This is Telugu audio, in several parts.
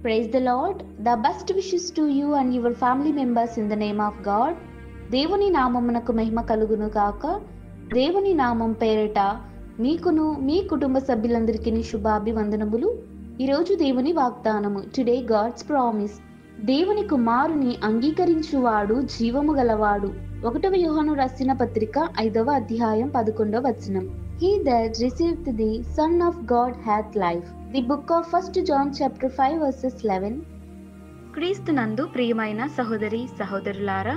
Praise the Lord. The best wishes to you and your family members in the name of God. దేవుని నామమునకు మహిమ కలుగును కాక. దేవుని నామం పేరిట మీకును మీ కుటుంబ సభ్యులందరికీ శుభాభివందనములు. ఈరోజు దేవుని వాగ్దానము. Today God's promise. దేవుని కుమారుని అంగీకరించువాడు జీవము గలవాడు. 1వ యోహాను రాసిన పత్రిక 5వ అధ్యాయం 11వ వచనం. He that received the Son of God hath life. The book of 1 John chapter 5 verses 11. క్రీస్తునందు ప్రియమైన సహోదరి సహోదరులారా,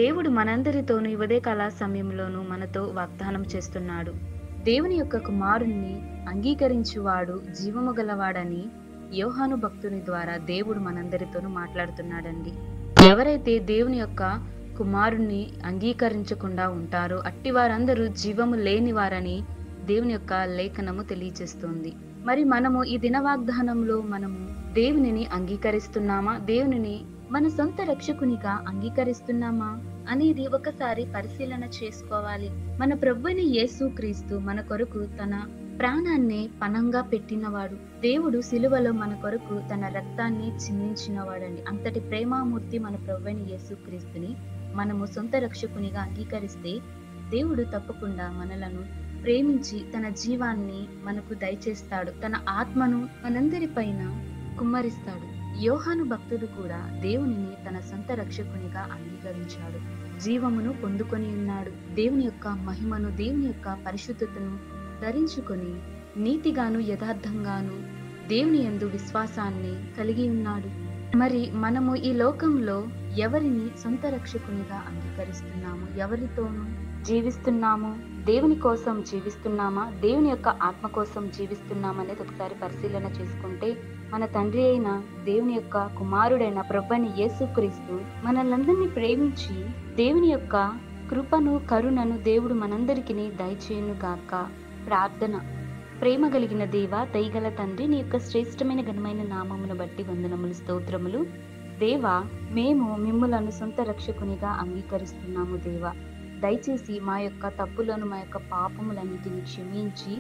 దేవుడు మనందరితోనూ ఉదయకాల సమయంలోనూ మనతో వాగ్దానం చేస్తున్నాడు. దేవుని యొక్క కుమారుణ్ణి అంగీకరించువాడు జీవము గలవాడని యోహాను భక్తుని ద్వారా దేవుడు మనందరితోనూ మాట్లాడుతున్నాడండి. ఎవరైతే దేవుని యొక్క కుమారుణ్ణి అంగీకరించకుండా ఉంటారో అట్టి వారందరూ జీవము లేని వారని దేవుని యొక్క లేఖనము తెలియజేస్తుంది. మరి మనము ఈ దిన వాగ్దానంలో మనము దేవునిని అంగీకరిస్తున్నామా, దేవునిని మన సొంత రక్షకునిగా అంగీకరిస్తున్నామా అనేది ఒకసారి పరిశీలన చేసుకోవాలి. మన ప్రభువైన యేసు క్రీస్తు మన కొరకు తన ప్రాణాన్ని పణంగా పెట్టినవాడు. దేవుడు సిలువలో మన కొరకు తన రక్తాన్ని చిందించినవాడండి. అంతటి ప్రేమామూర్తి మన ప్రభువైన యేసు క్రీస్తుని మనము సొంత రక్షకునిగా అంగీకరిస్తే దేవుడు తప్పకుండా మనలను ప్రేమించి తన జీవాన్ని మనకు దయచేస్తాడు. తన ఆత్మను మనందరి పైన కుమ్మరిస్తాడు. యోహాను భక్తుడు కూడా దేవునిని తన సొంత రక్షకునిగా అంగీకరించాడు. జీవమును పొందుకొని ఉన్నాడు. దేవుని యొక్క మహిమను, దేవుని యొక్క పరిశుద్ధతను ధరించుకొని నీతిగాను యథార్థంగాను దేవుని యందు విశ్వాసాన్ని కలిగి ఉన్నాడు. మరి మనము ఈ లోకంలో ఎవరిని సొంత రక్షకునిగా అంగీకరిస్తున్నాము, ఎవరితోనూ జీవిస్తున్నాము, దేవుని కోసం జీవిస్తున్నామా, దేవుని యొక్క ఆత్మ కోసం జీవిస్తున్నామా అనేది ఒకసారి పరిశీలన చేసుకుంటే మన తండ్రి అయిన దేవుని యొక్క కుమారుడైన ప్రభువైన యేసుక్రీస్తు మనలందరినీ ప్రేమించి దేవుని యొక్క కృపను, కరుణను దేవుడు మనందరికీ దయచేయును గాక. ప్రార్థన. ప్రేమ కలిగిన దేవ, దయగల తండ్రి, నీ యొక్క శ్రేష్టమైన ఘనమైన నామమును బట్టి వందనములు, స్తోత్రములు. దేవా, మేము మిమ్ములను సొంత రక్షకునిగా అంగీకరిస్తున్నాము. దేవా, దయచేసి మా యొక్క తప్పులను, మా యొక్క పాపములన్నిటిని క్షమించి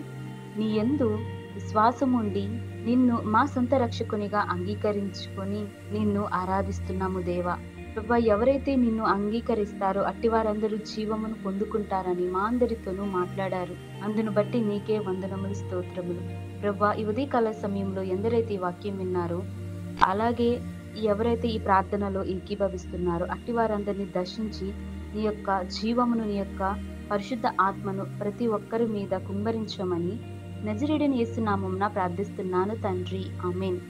నీ యందు విశ్వాసం ఉండి నిన్ను మా సొంత రక్షకునిగా అంగీకరించుకొని నిన్ను ఆరాధిస్తున్నాము. దేవా ప్రభా, ఎవరైతే నిన్ను అంగీకరిస్తారో అట్టి వారందరూ జీవమును పొందుకుంటారని మా అందరితోనూ మాట్లాడారు. అందును బట్టి నీకే వందనములు, స్తోత్రములు. ప్రభా, ఈ ఉదయకాల సమయంలో ఎందరైతే ఈ వాక్యం విన్నారో అలాగే ఎవరైతే ఈ ప్రార్థనలో ఏకీభవిస్తున్నారో అట్టి వారందరినీ దర్శించి నీ యొక్క జీవమును, నీ యొక్క పరిశుద్ధ ఆత్మను ప్రతి ఒక్కరి మీద కుమ్మరించమని నజరేయుడైన యేసు నామమున ప్రార్థిస్తున్నాను తండ్రి. ఆమేన్.